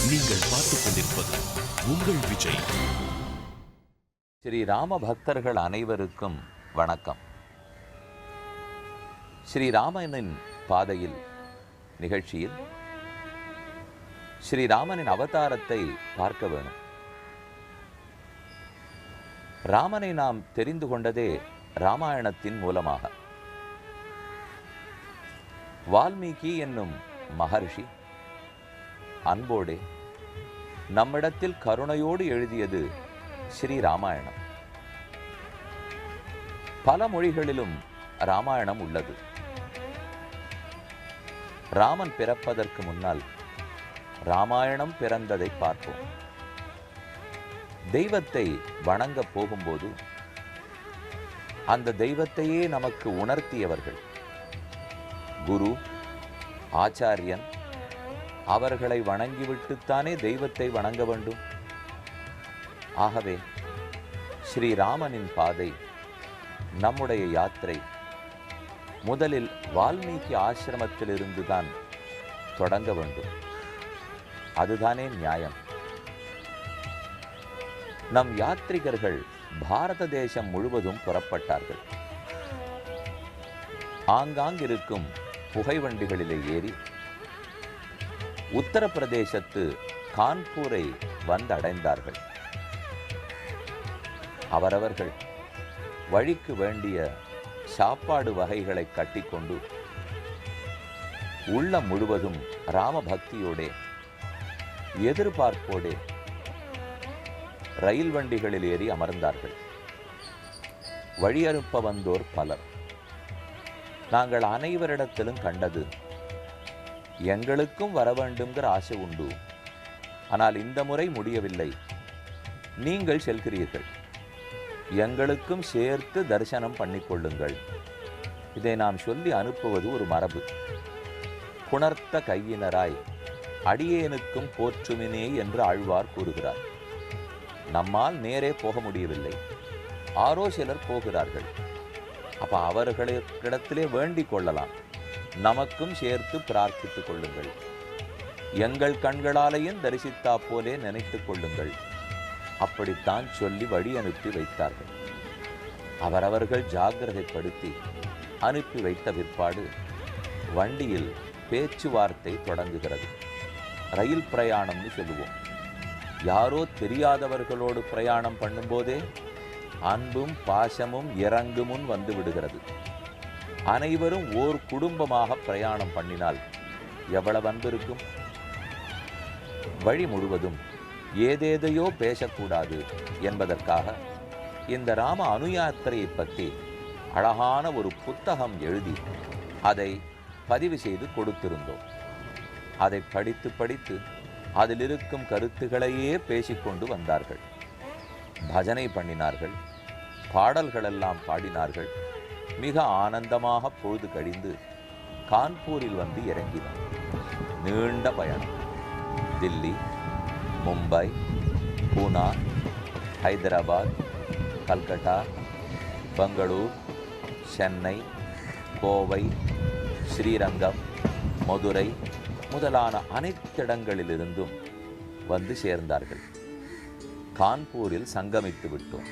நீங்கள் பார்த்துக் கொண்டிருப்பது உங்கள் விஜய். ஸ்ரீ ராம பக்தர்கள் அனைவருக்கும் வணக்கம். ஸ்ரீராமனின் பாதையில் நிகழ்ச்சியில் ஸ்ரீராமனின் அவதாரத்தை பார்க்க வேணும். ராமனை நாம் தெரிந்து கொண்டதே ராமாயணத்தின் மூலமாக. வால்மீகி என்னும் மகர்ஷி அன்போடே நம்மிடத்தில் கருணையோடு எழுதியது ஸ்ரீராமாயணம். பல மொழிகளிலும் ராமாயணம் உள்ளது. ராமன் பிறப்பதற்கு முன்னால் ராமாயணம் பிறந்ததை பார்ப்போம். தெய்வத்தை வணங்க போகும்போது அந்த தெய்வத்தையே நமக்கு உணர்த்தியவர்கள் குரு, ஆச்சாரியன். அவர்களை வணங்கிவிட்டுத்தானே தெய்வத்தை வணங்க வேண்டும். ஆகவே ஸ்ரீராமனின் பாதை, நம்முடைய யாத்திரை முதலில் வால்மீகி ஆசிரமத்திலிருந்து தான் தொடங்க வேண்டும். அதுதானே நியாயம். நம் யாத்ரிகர்கள் பாரத தேசம் முழுவதும் புறப்பட்டார்கள். ஆங்காங்கிருக்கும் புகைவண்டிகளிலே ஏறி உத்தரப்பிரதேசத்து கான்பூரை வந்தடைந்தார்கள். அவரவர்கள் வழிக்கு வேண்டிய சாப்பாடு வகைகளை கட்டிக்கொண்டு உள்ளம் முழுவதும் ராம பக்தியோடே எதிர்பார்ப்போடே ரயில் வண்டிகளில் ஏறி அமர்ந்தார்கள். வழியனுப்ப வந்தோர் பலர். நாங்கள் அனைவரிடத்திலும் கண்டது, எங்களுக்கும் வர வேண்டும்ங்கிற ஆசை உண்டு, ஆனால் இந்த முறை முடியவில்லை, நீங்கள் செல்கிறீர்கள், எங்களுக்கும் சேர்த்து தரிசனம் பண்ணிக்கொள்ளுங்கள். இதை நாம் சொல்லி அனுப்புவது ஒரு மரபு. புணர்த்த கையினராய் அடியேனுக்கும் போற்றுமினே என்று ஆழ்வார் கூறுகிறார். நம்மால் நேரே போக முடியவில்லை, ஆரோ சிலர் போகிறார்கள். அப்ப அவர்களிடத்திலே வேண்டிக் கொள்ளலாம், நமக்கும் சேர்த்து பிரார்த்தித்துக் கொள்ளுங்கள், எங்கள் கண்களாலேயும் தரிசித்தா போலே நினைத்துக் கொள்ளுங்கள். அப்படித்தான் சொல்லி வழி அனுப்பி வைத்தார்கள். அவரவர்கள் ஜாக்கிரதைப்படுத்தி அனுப்பி வைத்த பிற்பாடு வண்டியில் பேச்சுவார்த்தை தொடங்குகிறது. ரயில் பிரயாணம்னு சொல்லுவோம். யாரோ தெரியாதவர்களோடு பிரயாணம் பண்ணும்போதே அன்பும் பாசமும் இறங்குமுன் வந்து விடுகிறது. அனைவரும் ஓர் குடும்பமாக பிரயாணம் பண்ணினால் எவ்வளவு அன்பு இருக்கும். வழி முழுவதும் ஏதேதையோ பேசக்கூடாது என்பதற்காக இந்த ராம அனுயாத்திரையை பற்றி அழகான ஒரு புத்தகம் எழுதி அதை பதிவு செய்து கொடுத்திருந்தோம். அதை படித்து படித்து அதில் இருக்கும் கருத்துக்களையே பேசிக்கொண்டு வந்தார்கள். பஜனை பண்ணினார்கள், பாடல்களெல்லாம் பாடினார்கள். மிக ஆனந்தமாக பொழுது கழிந்து கான்பூரில் வந்து இறங்கினோம். நீண்ட பயணம். தில்லி, மும்பை, பூனா, ஹைதராபாத், கல்கட்டா, பெங்களூர், சென்னை, கோவை, ஸ்ரீரங்கம், மதுரை முதலான அனைத்து இடங்களிலிருந்தும் வந்து சேர்ந்தார்கள். கான்பூரில் சங்கமித்து விட்டோம்.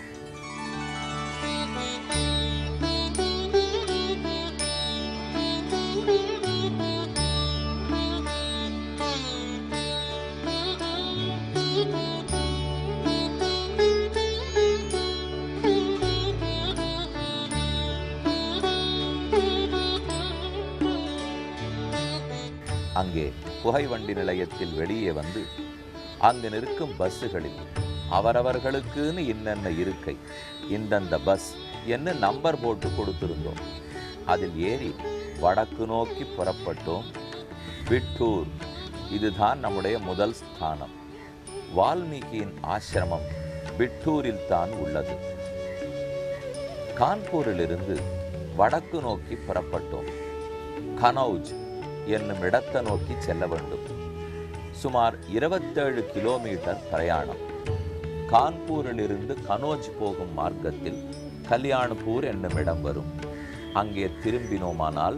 அங்கே புகைவண்டி நிலையத்தில் வெளியே வந்து அங்கு நிற்கும் பஸ்ஸுகளில் அவரவர்களுக்குன்னு இன்னென்ன இருக்கை, இந்தந்த பஸ் என்ன நம்பர் போட்டு கொடுத்திருந்தோம். அதில் ஏறி வடக்கு நோக்கி புறப்பட்டோம். விட்டூர், இதுதான் நம்முடைய முதல் ஸ்தானம். வால்மீகியின் ஆசிரமம் விட்டூரில் தான் உள்ளது. கான்பூரிலிருந்து வடக்கு நோக்கி புறப்பட்டோம். கனௌஜ் என்னும் இடத்தை நோக்கி செல்ல வேண்டும். சுமார் 27 கிலோமீட்டர் பிரயாணம். கான்பூரிலிருந்து கனோஜ் போகும் மார்க்கத்தில் கல்யாணப்பூர் என்னும் இடம் வரும். அங்கே திரும்பினோமானால்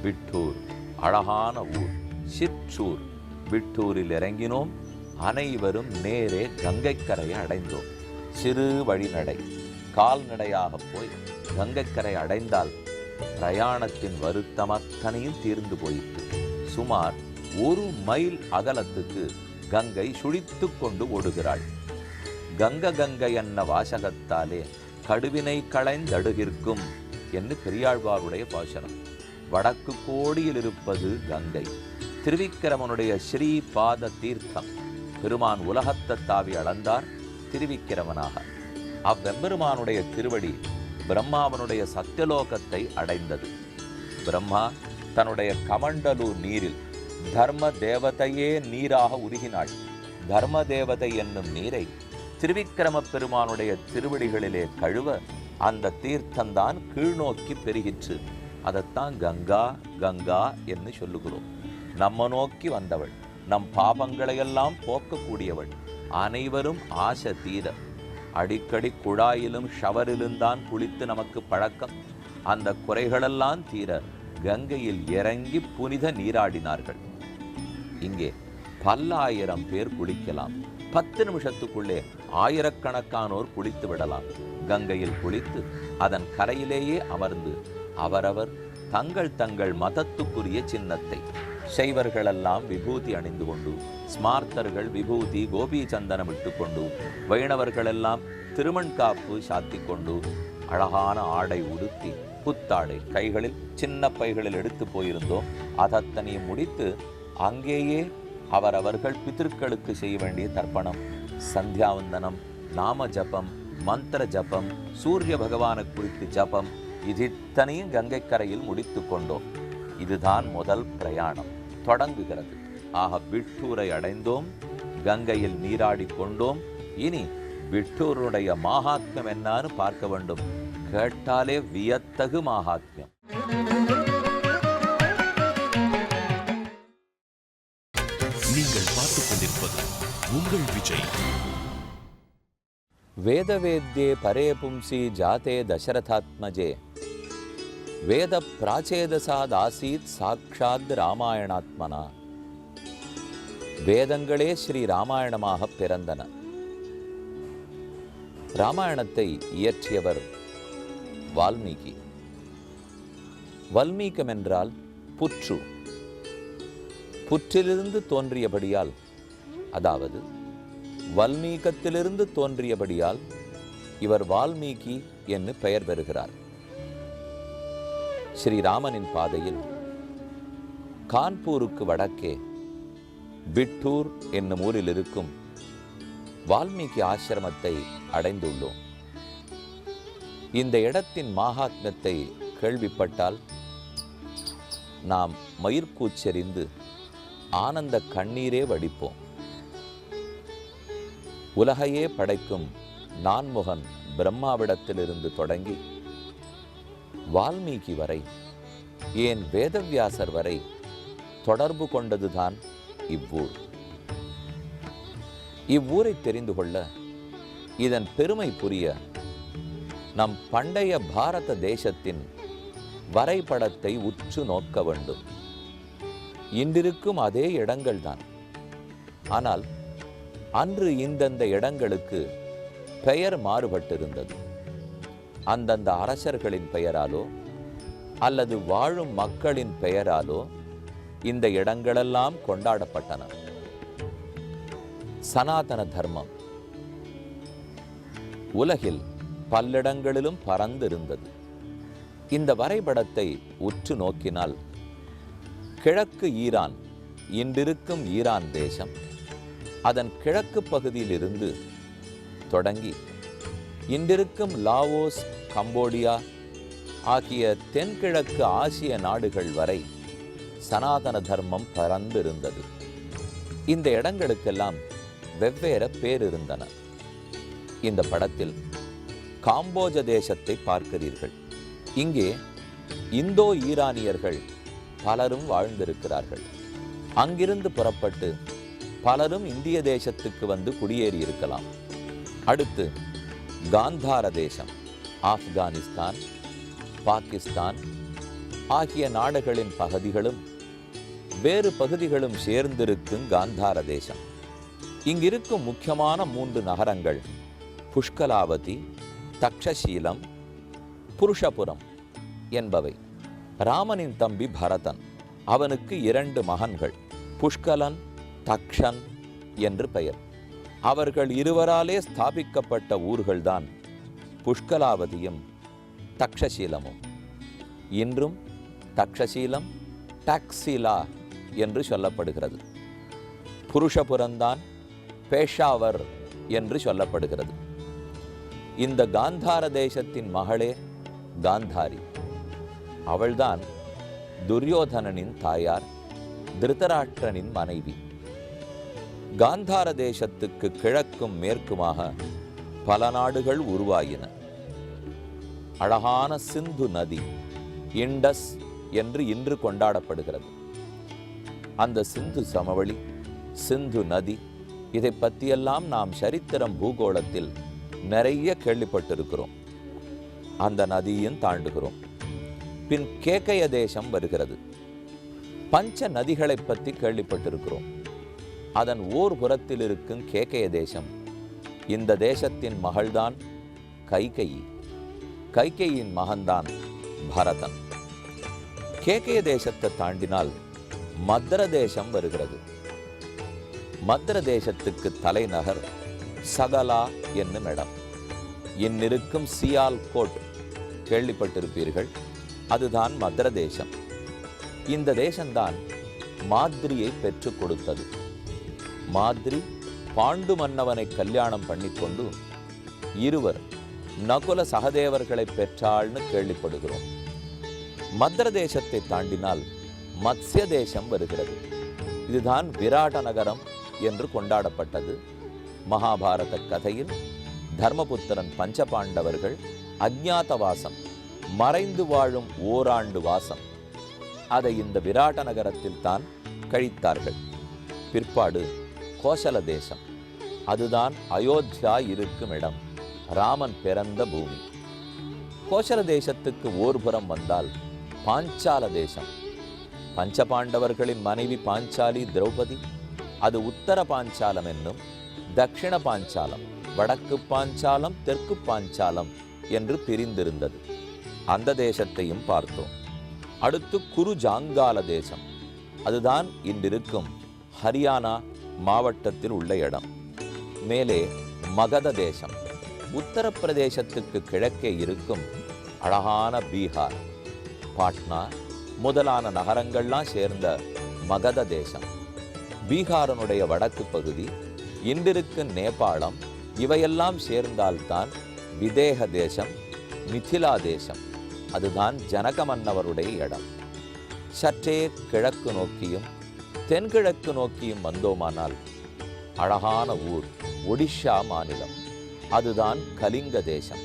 விட்டூர், அழகான ஊர், சிற்றூர். விட்டூரில் இறங்கினோம். அனைவரும் நேரே கங்கைக்கரையை அடைந்தோம். சிறு வழிநடை, கால்நடையாக போய் கங்கைக்கரை அடைந்தால் பிரயாணத்தின் வருத்தம் அத்தனையும் தீர்ந்து போயிற்று. சுமார் 1 மைல் அகலத்துக்கு கங்கை சுழித்து கொண்டு ஓடுகிறாள். கங்கை என்ன வாசகத்தாலே கடுவினை களைந்தடுகிற்கும் என்று பெரியாழ்வாருடைய பாசனம். வடக்கு கோடியில் இருப்பது கங்கை. திருவிக்கிரமனுடைய ஸ்ரீபாத தீர்த்தம். பெருமான் உலகத்தை தாவி அளந்தார் திருவிக்கிரமனாக. அவ்வெம்பெருமானுடைய திருவடி பிரம்மாவனுடைய சத்தியலோகத்தை அடைந்தது. பிரம்மா தன்னுடைய கமண்டலு நீரில் தர்ம தேவதையே நீராக உருகினாள். தர்ம தேவதை என்னும் நீரை திருவிக்கிரம பெருமானுடைய திருவடிகளிலே கழுவ அந்த தீர்த்தந்தான் கீழ்நோக்கி பெருகிற்று. அதைத்தான் கங்கா கங்கா என்று சொல்லுகிறோம். நம்ம நோக்கி வந்தவள், நம் பாபங்களையெல்லாம் போக்கக்கூடியவள். அனைவரும் ஆசை தீர அடிக்கடி குழாயிலும் ஷவரிலும் தான் குளித்து நமக்கு பழக்கம். அந்த குறைகளெல்லாம் தீர கங்கையில் இறங்கி புனித நீராடினார்கள். இங்கே பல்லாயிரம் பேர் குளிக்கலாம். 10 நிமிஷத்துக்குள்ளே ஆயிரக்கணக்கானோர் குளித்து விடலாம். கங்கையில் குளித்து அதன் கரையிலேயே அமர்ந்து அவரவர் தங்கள் தங்கள் மதத்துக்குரிய சின்னத்தை, சைவர்களெல்லாம் விபூதி அணிந்து கொண்டு, ஸ்மார்த்தர்கள் விபூதி கோபி சந்தனம் இட்டுக்கொண்டு, வைணவர்களெல்லாம் திருமண்காப்பு சாத்தி கொண்டு, அழகான ஆடை உடுத்தி புத்தாடை கைகளில் சின்ன பைகளில் எடுத்து போயிருந்தோம். அதத்தனையும் முடித்து அங்கேயே அவரவர்கள் பித்திருக்களுக்கு செய்ய வேண்டிய தர்ப்பணம், சந்தியாவந்தனம், நாம ஜபம், மந்திர ஜபம், சூரிய பகவானை குறித்து ஜபம், இது இத்தனையும் கங்கை கரையில் முடித்து கொண்டோம். இதுதான் முதல் பிரயாணம் தொடங்குகிறது. ஆக விட்டூரை அடைந்தோம், கங்கையில் நீராடி கொண்டோம். இனி விட்டூருடைய மகாத்மியம் என்னான்னு பார்க்க வேண்டும். கேட்டாலே வியத்தகு மகாத்மியம். நீங்கள் பார்த்துக் கொண்டிருப்பது உங்கள் விஜய். வேதவேத்யே பரே பும்சி ஜாதே தசரதாத்மஜே வேத பிராச்சேதசாத் ஆசீத் சாக்ஷாத் ராமாயணாத்மனா. வேதங்களே ஸ்ரீ ராமாயணமாக பிறந்தன. ராமாயணத்தை இயற்றியவர் வால்மீகி. வல்மீகம் என்றால் புற்று. புற்றிலிருந்து தோன்றியபடியால், அதாவது வல்மீகத்திலிருந்து தோன்றியபடியால் இவர் வால்மீகி என்று பெயர் பெறுகிறார். ஸ்ரீராமனின் பாதையில் கான்பூருக்கு வடக்கே பிட்டூர் என்னும் ஊரில் இருக்கும் வால்மீகி ஆசிரமத்தை அடைந்துள்ளோம். இந்த இடத்தின் மகாத்மியத்தை கேள்விப்பட்டால் நாம் மயிர்கூச்செறிந்து ஆனந்த கண்ணீரே வடிப்போம். உலகையே படைக்கும் நான்முகன் பிரம்மாவிடத்திலிருந்து தொடங்கி வால்மீகி வரை, ஏன் வேதவியாசர் வரை தொடர்பு கொண்டதுதான் இவ்வூர். இவ்வூரை தெரிந்து கொள்ள, இதன் பெருமை புரிய நம் பண்டைய பாரத தேசத்தின் வரைபடத்தை உற்று நோக்க வேண்டும். இன்றிருக்கும் அதே இடங்கள்தான். ஆனால் அன்று இந்தந்த இடங்களுக்கு பெயர் மாறுபட்டிருந்தது. அந்தந்த அரசர்களின் பெயராலோ அல்லது வாழும் மக்களின் பெயராலோ இந்த இடங்களெல்லாம் கொண்டாடப்பட்டன. சனாதன தர்மம் உலகில் பல்லிடங்களிலும் பறந்திருந்தது. இந்த வரைபடத்தை உற்று நோக்கினால் கிழக்கு ஈரான், இன்றிருக்கும் ஈரான் தேசம், அதன் கிழக்கு பகுதியிலிருந்து தொடங்கி இன்றிருக்கும் லாவோஸ், கம்போடியா ஆகிய தென்கிழக்கு ஆசிய நாடுகள் வரை சனாதன தர்மம் பறந்திருந்தது. இந்த இடங்களுக்கெல்லாம் வெவ்வேறு பேர் இருந்தன. இந்த படத்தில் காம்போஜ தேசத்தை பார்க்கிறீர்கள். இங்கே இந்தோ ஈரானியர்கள் பலரும் வாழ்ந்திருக்கிறார்கள். அங்கிருந்து புறப்பட்டு பலரும் இந்திய தேசத்துக்கு வந்து குடியேறி இருக்கலாம். அடுத்து காந்தார தேசம், ஆப்கானிஸ்தான், பாகிஸ்தான் ஆகிய நாடுகளின் பகுதிகளும் வேறு பகுதிகளும் சேர்ந்திருக்கும் காந்தார தேசம். இங்கிருக்கும் முக்கியமான 3 நகரங்கள் புஷ்கலாவதி, தக்ஷசீலம், புருஷபுரம் என்பவை. ராமனின் தம்பி பரதன், அவனுக்கு 2 மகன்கள், புஷ்கலன், தக்ஷன் என்று பெயர். அவர்கள் இருவராலே ஸ்தாபிக்கப்பட்ட ஊர்கள்தான் புஷ்கலாவதியும் தக்ஷசீலமும். இன்றும் தக்ஷசீலம் டாக்ஸிலா என்று சொல்லப்படுகிறது. புருஷபுரம்தான் பேஷாவர் என்று சொல்லப்படுகிறது. இந்த காந்தார தேசத்தின் மகளே காந்தாரி. அவள்தான் துரியோதனனின் தாயார், திருதராஷ்டிரனின் மனைவி. காந்தார தேசத்துக்கு கிழக்கும் மேற்குமாக பல நாடுகள் உருவாயின. அழகான சிந்து நதி இண்டஸ் என்று இன்று கொண்டாடப்படுகிறது. அந்த சிந்து சமவெளி, சிந்து நதி, இதை பற்றியெல்லாம் நாம் சரித்திரம் பூகோளத்தில் நிறைய கேள்விப்பட்டிருக்கிறோம். அந்த நதியும் தாண்டுகிறோம். பின் கேக்கய தேசம் வருகிறது. பஞ்ச நதிகளை பற்றி கேள்விப்பட்டிருக்கிறோம். அதன் ஓர் புறத்தில் இருக்கும் கேக்கய தேசம். இந்த தேசத்தின் மகள்தான் கைகேயி. கைகேயின் மகன்தான் பரதன். கேக்கய தேசத்தை தாண்டினால் மத்ர தேசம் வருகிறது. மத்ர தேசத்துக்கு தலைநகர் சகலா என்னும் இடம். இன்னிருக்கும் சியால்கோட் கேள்விப்பட்டிருப்பீர்கள். அதுதான் மத்ர தேசம். இந்த தேசம்தான் மாத்ரியை பெற்றுக் கொடுத்தது. மாத்ரி பாண்டு மன்னவனை கல்யாணம் பண்ணிக்கொண்டு இருவர் நகுல சகதேவர்களை பெற்றாள்னு கேள்விப்படுகிறோம். மத்ர தேசத்தை தாண்டினால் மத்ஸ்ய தேசம் வருகிறது. இதுதான் விராட நகரம் என்று கொண்டாடப்பட்டது. மகாபாரத கதையில் தர்மபுத்திரன் பஞ்சபாண்டவர்கள் அஜ்ஞாதவாசம், மறைந்து வாழும் ஓராண்டு வாசம், அதை இந்த விராட நகரத்தில் தான் கழித்தார்கள். பிற்பாடு கோசல தேசம், அதுதான் அயோத்தியா இருக்கும் இடம், ராமன் பிறந்த பூமி. கோசல தேசத்துக்கு ஓர்புறம் வந்தால் பாஞ்சால தேசம். பஞ்சபாண்டவர்களின் மனைவி பாஞ்சாலி திரௌபதி. அது உத்தர பாஞ்சாலம் என்னும் தட்சிண பாஞ்சாலம், வடக்கு பாஞ்சாலம், தெற்கு பாஞ்சாலம் என்று பிரிந்திருந்தது. அந்த தேசத்தையும் பார்த்தோம். அடுத்து குரு ஜாங்கால தேசம். அதுதான் இன்றிருக்கும் ஹரியானா மாவட்டத்தில் உள்ள இடம். மேலே மகத தேசம், உத்தரப்பிரதேசத்துக்கு கிழக்கே இருக்கும் அழகான பீகார், பாட்னா முதலான நகரங்கள்லாம் சேர்ந்த மகத தேசம். பீகாரனுடைய வடக்கு பகுதி, இன்றிருக்கும் நேபாளம், இவையெல்லாம் சேர்ந்தால்தான் விதேக தேசம், மிதிலா தேசம். அதுதான் ஜனக மன்னவருடைய இடம். சற்றே கிழக்கு நோக்கியும் தென்கிழக்கு நோக்கியும் வந்தோமானால் அழகான ஊர் ஒடிஷா மாநிலம். அதுதான் கலிங்க தேசம்.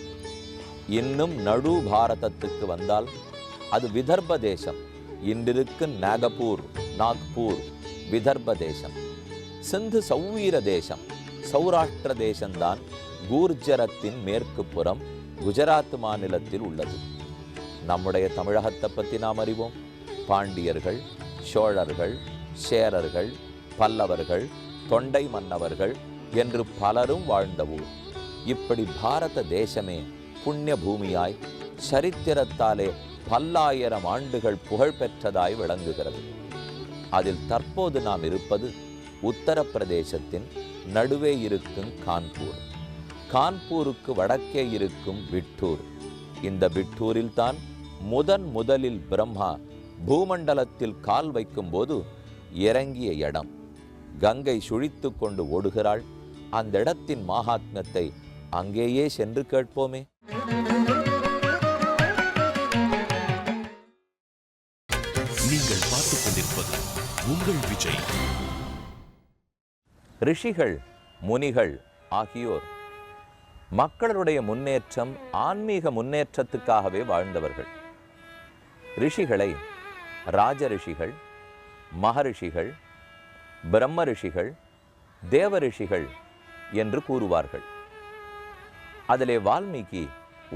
இன்னும் நடு பாரதத்துக்கு வந்தால் அது விதர்ப தேசம். இன்றிருக்கும் நாக்பூர் விதர்ப தேசம். சிந்து சௌவீர தேசம், சௌராஷ்டிர தேசம்தான் கூர்ஜரத்தின் மேற்கு புறம் குஜராத் மாநிலத்தில் உள்ளது. நம்முடைய தமிழகத்தை பற்றி நாம் அறிவோம். பாண்டியர்கள், சோழர்கள், சேரர்கள், பல்லவர்கள், தொண்டை மன்னவர்கள் என்று பலரும் வாழ்ந்த ஊர். இப்படி பாரத தேசமே புண்ணிய பூமியாய் சரித்திரத்தாலே பல்லாயிரம் ஆண்டுகள் புகழ் பெற்றதாய் விளங்குகிறது. அதில் தற்போது நாம் இருப்பது உத்தரப்பிரதேசத்தின் நடுவே இருக்கும் கான்பூர். கான்பூருக்கு வடக்கே இருக்கும் பிட்டூர். இந்த பிட்டூரில்தான் முதலில் பிரம்மா பூமண்டலத்தில் கால் வைக்கும்போது இறங்கிய இடம். கங்கை சுழித்து கொண்டு ஓடுகிறாள். அந்த இடத்தின் மகாத்மியத்தை அங்கேயே சென்று கேட்போமே. நீங்கள் பார்த்துக் கொண்டிருப்பது உங்கள் விஜய். ரிஷிகள், முனிகள் ஆகியோர் மக்களுடைய முன்னேற்றம், ஆன்மீக முன்னேற்றத்துக்காகவே வாழ்ந்தவர்கள். ரிஷிகளை ராஜ ரிஷிகள், மகரிஷிகள், பிரம்ம ரிஷிகள், தேவ ரிஷிகள் என்று கூறுவார்கள். அதிலே வால்மீகி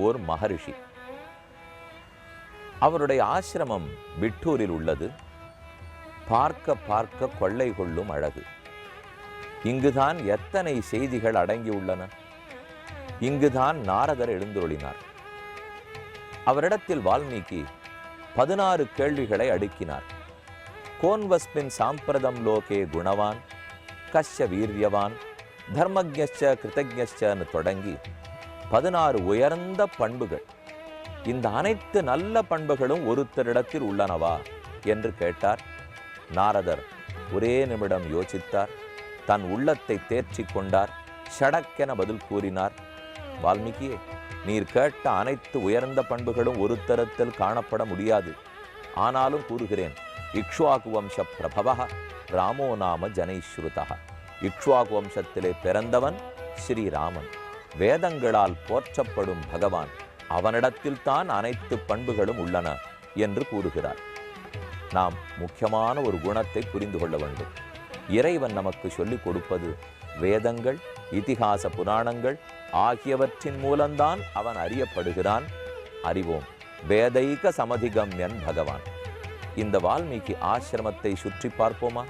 ஓர் மகரிஷி. அவருடைய ஆசிரமம் பிட்டூரில் உள்ளது. பார்க்க பார்க்க கொள்ளை கொள்ளும் அழகு. இங்குதான் எத்தனை செய்திகள் அடங்கியுள்ளன. இங்குதான் நாரதர் எழுந்தருளினார். அவரிடத்தில் வால்மீகி 16 கேள்விகளை அடுக்கினார். கோன்வஸ்மின் சாம்பிரதம் லோகே குணவான் கஷ்ய வீரியவான் தர்மஜ்ஞ கிருதஜ்ஞன்னு தொடங்கி 16 உயர்ந்த பண்புகள். இந்த அனைத்து நல்ல பண்புகளும் ஒருத்தரிடத்தில் உள்ளனவா என்று கேட்டார். நாரதர் ஒரே நிமிடம் யோசித்தார். தன் உள்ளத்தை தேர்ச்சி கொண்டார். ஷடக்கென பதில் கூறினார். வால்மீகியே, நீர் கேட்ட அனைத்து உயர்ந்த பண்புகளும் ஒரு தரத்தில் காணப்பட முடியாது. ஆனாலும் கூறுகிறேன், இக்ஷ்வாகு வம்ச பிரபவ ராமோ நாம ஜனைஸ்ருதா. இக்ஷ்வாகு வம்சத்திலே பிறந்தவன் ஸ்ரீராமன். வேதங்களால் போற்றப்படும் பகவான். அவனிடத்தில் தான் அனைத்து பண்புகளும் உள்ளன என்று கூறுகிறார். நாம் முக்கியமான ஒரு குணத்தை புரிந்து கொள்ள வேண்டும். இறைவன் நமக்கு சொல்லிக் கொடுப்பது வேதங்கள், இதிகாச புராணங்கள் ஆகியவற்றின் மூலம்தான் அவன் அறியப்படுகிறான். அறிவோம். வேதைக சமதிகம்யன் பகவான். இந்த வால்மீகி ஆசிரமத்தை சுற்றி பார்ப்போமா?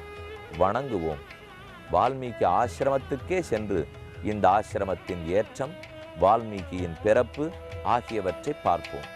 வணங்குவோம். வால்மீகி ஆசிரமத்துக்கே சென்று இந்த ஆசிரமத்தின் ஏற்றம், வால்மீகியின் பிறப்பு ஆகியவற்றை பார்ப்போம்.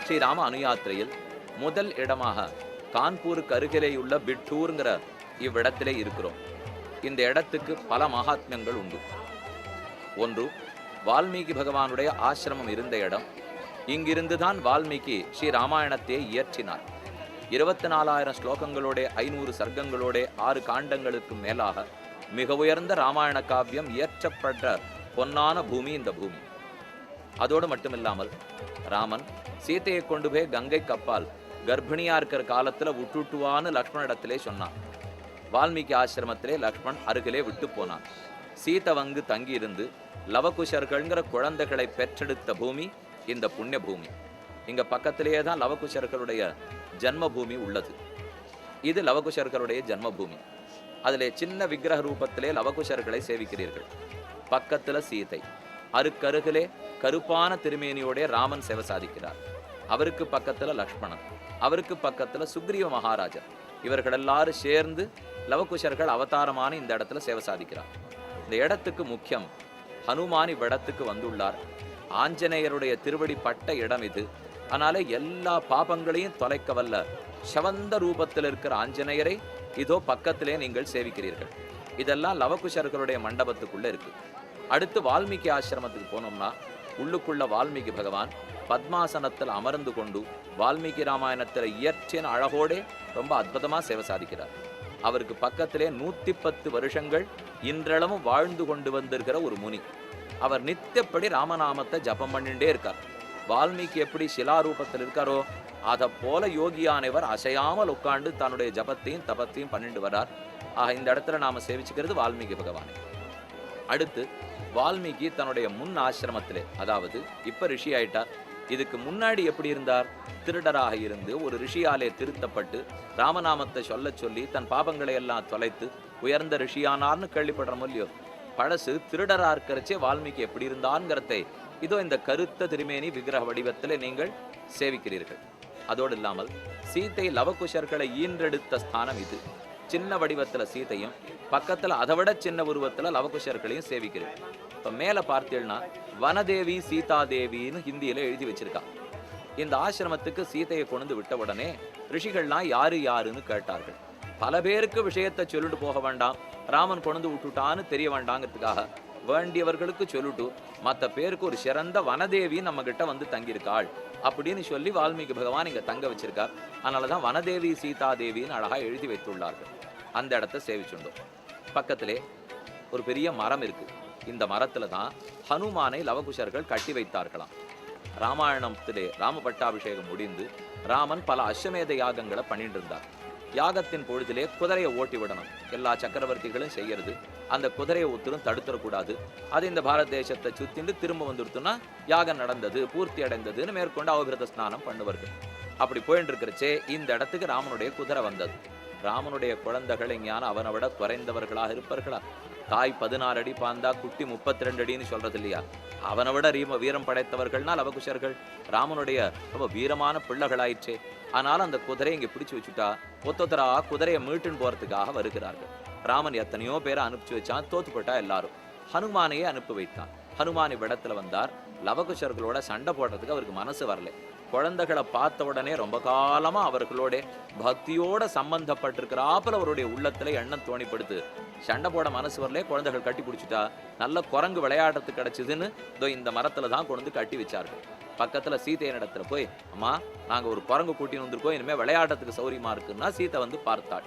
ஸ்ரீராம அனுயாத்திரையில் முதல் இடமாக கான்பூருக்கு அருகிலேயுள்ள பிட்டூருங்கிற இவ்விடத்திலே இருக்கிறோம். இந்த இடத்துக்கு பல மகாத்மியங்கள் உண்டு. ஒன்று, வால்மீகி பகவானுடைய ஆசிரமம் இருந்த இடம். இங்கிருந்துதான் வால்மீகி ஸ்ரீ ராமாயணத்தை இயற்றினார். 24,000 ஸ்லோகங்களோட 500 சர்க்கங்களோட 6 காண்டங்களுக்கு மேலாக மிக உயர்ந்த ராமாயண காவியம் இயற்றப்பட்ட பொன்னான பூமி இந்த பூமி. அதோடு மட்டுமில்லாமல் ராமன் சீதையை கொண்டு போய் கங்கை கப்பால் கர்ப்பிணியா இருக்கிற காலத்துல விட்டுட்டுவான்னு லக்ஷ்மணிடத்திலே சொன்னான். வால்மீகி ஆசிரமத்திலே லக்ஷ்மண் அருகிலே விட்டு போனான். சீதை வந்து தங்கி இருந்து லவகுஷர்கள்ங்கிற குழந்தைகளை பெற்றெடுத்த பூமி இந்த புண்ணிய பூமி. இங்க பக்கத்திலேயே தான் லவகுஷர்களுடைய ஜன்மபூமி உள்ளது. இது லவகுஷர்களுடைய ஜன்மபூமி. அதிலே சின்ன விக்கிரக ரூபத்திலே லவகுஷர்களை சேவிக்கிறீர்கள். பக்கத்துல சீதை, அருகருகிலே கருப்பான திருமேனியோட ராமன் சேவை சாதிக்கிறார். அவருக்கு பக்கத்துல லக்ஷ்மணன், அவருக்கு பக்கத்துல சுக்ரீவ மகாராஜர். இவர்கள் எல்லாரும் சேர்ந்து லவகுஷர்கள் அவதாரமான இந்த இடத்துல சேவை சாதிக்கிறார். இந்த இடத்துக்கு முக்கியம், ஹனுமான் இவ்விடத்துக்கு வந்துள்ளார். ஆஞ்சநேயருடைய திருவடி பட்ட இடம் இது. அதனால எல்லா பாபங்களையும் தொலைக்க வல்ல சவந்த ரூபத்தில் இருக்கிற ஆஞ்சநேயரை இதோ பக்கத்திலே நீங்கள் சேவிக்கிறீர்கள். இதெல்லாம் லவகுஷர்களுடைய மண்டபத்துக்குள்ள இருக்கு. அடுத்து வால்மீகி ஆசிரமத்துக்கு போனோம்னா உள்ளுக்குள்ள வால்மீகி பகவான் பத்மாசனத்தில் அமர்ந்து கொண்டு வால்மீகி ராமாயணத்தில் இயற்றின அழகோடே ரொம்ப அற்புதமா சேவை சாதிக்கிறார். அவருக்கு பக்கத்திலே 110 வருஷங்கள் இன்றளவும் வாழ்ந்து கொண்டு வந்திருக்கிற ஒரு முனி. அவர் நித்தியப்படி ராமநாமத்தை ஜபம் பண்ணிட்டே இருக்கார். வால்மீகி எப்படி சிலாரூபத்தில் இருக்காரோ அதை போல யோகியானவர் அசையாமல் உட்கார்ந்து தன்னுடைய ஜபத்தையும் தபத்தையும் பண்ணிட்டு வர்றார். ஆக இந்த இடத்துல நாம சேவிச்சுக்கிறது வால்மீகி பகவானை. அடுத்து வால்மீகி தன்னுடைய முன் ஆசிரமத்திலே, அதாவது இப்ப ரிஷி ஆயிட்டார், இதுக்கு முன்னாடி எப்படி இருந்தார்? திருடராக இருந்து ஒரு ரிஷியாலே திருத்தப்பட்டு ராமநாமத்தை சொல்ல சொல்லி தன் பாபங்களை எல்லாம் தொலைத்து உயர்ந்த ரிஷியானார்னு கேள்விப்படுறோம் இல்லையோ. பழசு திருடரா இருக்கிறச்சே வால்மீகி எப்படி இருந்தான்ங்கிறதை இதோ இந்த கருத்த திருமேனி விக்கிரக வடிவத்திலே நீங்கள் சேவிக்கிறீர்கள். அதோடு இல்லாமல் சீதை லவகுஷர்களை ஈன்றெடுத்த ஸ்தானம் இது. சின்ன வடிவத்துல சீதையும் பக்கத்துல அதை விட சின்ன உருவத்துல லவகுஷர்களையும் சேவிக்கிறேன். இப்ப மேல பார்த்தீங்கன்னா வனதேவி சீதாதேவின்னு ஹிந்தியில எழுதி வச்சிருக்கா. இந்த ஆசிரமத்துக்கு சீதையை கொண்டு விட்ட உடனே ரிஷிகள்லாம் யாரு யாருன்னு கேட்டார்கள். பல பேருக்கு விஷயத்தை சொல்லிட்டு போக வேண்டாம், ராமன் கொண்டு விட்டுட்டான்னு தெரிய வேண்டாங்கிறதுக்காக வேண்டியவர்களுக்கு சொல்லிட்டு மற்ற பேருக்கு ஒரு சிறந்த வனதேவி நம்ம கிட்ட வந்து தங்கியிருக்காள் அப்படின்னு சொல்லி வால்மீகி பகவான் இங்க தங்க வச்சிருக்கார். அதனாலதான் வனதேவி சீதாதேவின்னு அழகா எழுதி வைத்துள்ளார்கள். அந்த இடத்த சேவிச்சுண்டோம். பக்கத்திலே ஒரு பெரிய மரம் இருக்கு. இந்த மரத்துல தான் ஹனுமானை லவகுஷர்கள் கட்டி வைத்தார்களாம். ராமாயணத்திலே ராம பட்டாபிஷேகம் முடிந்து ராமன் பல அஸ்வமேத யாகங்களை பண்ணிட்டு இருந்தார். யாகத்தின் பொழுதிலே குதிரையை ஓட்டி விடணும், எல்லா சக்கரவர்த்திகளும் செய்யறது. அந்த குதிரையை ஒருத்தரும் தடுத்துடக்கூடாது. அது இந்த பாரத தேசத்தை சுத்திண்டு திரும்ப வந்துடுத்துன்னா யாகம் நடந்தது, பூர்த்தி அடைந்ததுன்னு மேற்கொண்டு அவகிருத ஸ்நானம் பண்ணுவார்கள். அப்படி போயிட்டு இருக்கிறச்சே இந்த இடத்துக்கு ராமனுடைய குதிரை வந்தது. ராமனுடைய குழந்தைகள் ஞான அவனை விட குறைந்தவர்களாக இருப்பார்களா? தாய் 16 அடி பாந்தா குட்டி 32 அடின்னு சொல்றது இல்லையா? அவனை விட வீரம் படைத்தவர்கள்னா லவகுஷர்கள். ராமனுடைய ரொம்ப வீரமான பிள்ளைகளாயிற்றே. ஆனால் அந்த குதிரையை இங்கே பிடிச்சு வச்சுட்டா ஒத்தொத்தரா குதிரையை மீட்டுன்னு போறதுக்காக வருகிறார்கள். ராமன் எத்தனையோ பேரை அனுப்பிச்சு வச்சான், தோத்துப்பட்டா எல்லாரும். ஹனுமானையே அனுப்பி வைத்தான். ஹனுமான் இவ்விடத்துல வந்தார். லவகுஷர்களோட சண்டை போடுறதுக்கு அவருக்கு மனசு வரல. குழந்தைகளை பார்த்த உடனே ரொம்ப காலமா அவர்களோட பக்தியோட சம்பந்தப்பட்டிருக்கிறாப்புல அவருடைய உள்ளத்துல எண்ணம் தோணிப்படுத்து. சண்டை போட மனசு வரலே, குழந்தைகள் கட்டி பிடிச்சிட்டா நல்ல குரங்கு விளையாடுறதுக்கு கிடைச்சதுன்னு இந்த மரத்துல தான் கொண்டு கட்டி வச்சார்கள். பக்கத்துல சீதையின் இடத்துல போய், அம்மா நாங்க ஒரு குரங்கு கூட்டின்னு வந்திருக்கோம், இனிமே விளையாடுறதுக்கு சௌரியமா இருக்குன்னா சீதை வந்து பார்த்தாள்.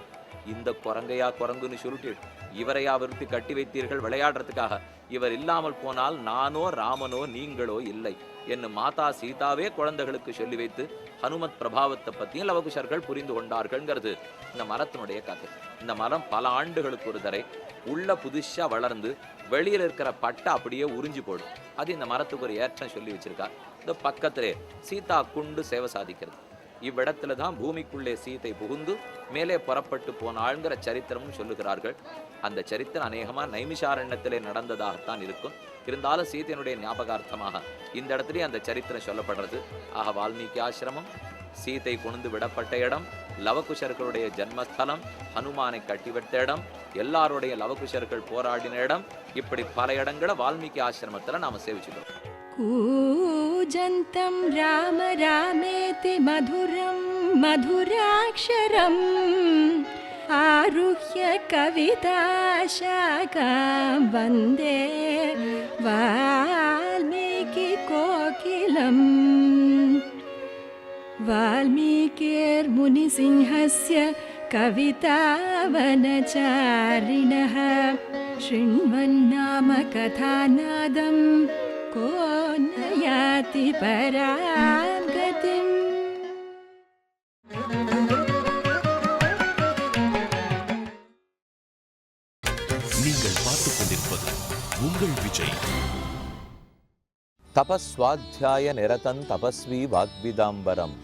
இந்த குரங்கையா குரங்குன்னு சொல்லிட்டு இவரையா விருத்தி கட்டி வைத்தீர்கள் விளையாடுறதுக்காக? இவர் இல்லாமல் போனால் நானோ ராமனோ நீங்களோ இல்லை என்று மாதா சீதாவே குழந்தைகளுக்கு சொல்லி வைத்து ஹனுமத் பிரபாவத்தை பத்தியும் லவகுஷர்கள் புரிந்து கொண்டார்கள்ங்கிறது இந்த மரத்தினுடைய கதை. இந்த மரம் பல ஆண்டுகளுக்கு ஒரு தரை உள்ள புதுசா வளர்ந்து வெளியில இருக்கிற பட்டை அப்படியே உறிஞ்சி போடும். அது இந்த மரத்துக்கு ஒரு ஏற்றம் சொல்லி வச்சிருக்கார். இந்த பக்கத்திலே சீதா குண்டு சேவை சாதிக்கிறது. இவ்விடத்துல தான் பூமிக்குள்ளே சீதை புகுந்து மேலே புறப்பட்டு போனாள்ங்கிற சரித்திரமும் சொல்லுகிறார்கள். அந்த சரித்திரம் அநேகமா நைமிஷாரண்யத்திலே நடந்ததாகத்தான் இருக்கும். இருந்தாலும் சீதையினுடைய ஞாபகார்த்தமாக இந்த இடத்துலயே அந்த சரித்திரம் சொல்லப்படுறது. ஆக வால்மீகி ஆசிரமம், சீதை கொண்டு விடப்பட்ட இடம், லவகுஷர்களுடைய ஜன்மஸ்தலம், ஹனுமானை கட்டிவிட்ட இடம், எல்லாருடைய லவகுஷர்கள் போராடின இடம், இப்படி பல இடங்களை வால்மீகி ஆசிரமத்துல நாம சேவிச்சுக்கிறோம். कूजन्तं राम रामेति मधुरं मधुराक्षरम् आरुह्य कविताशाखां वन्दे वाल्मीकिकोकिलम् वाल्मीकिर्मुनिसिंहस्य कवितावनचारिणः शृण्वन्नाम कथानादं को न याति परां गतिम्. நீங்கள் பார்த்துக் கொண்டிருப்பது உங்கள் விஜய். தபஸ்வாத்தியாய நிரதன் தபஸ்வி வாக்விதாம்பரம்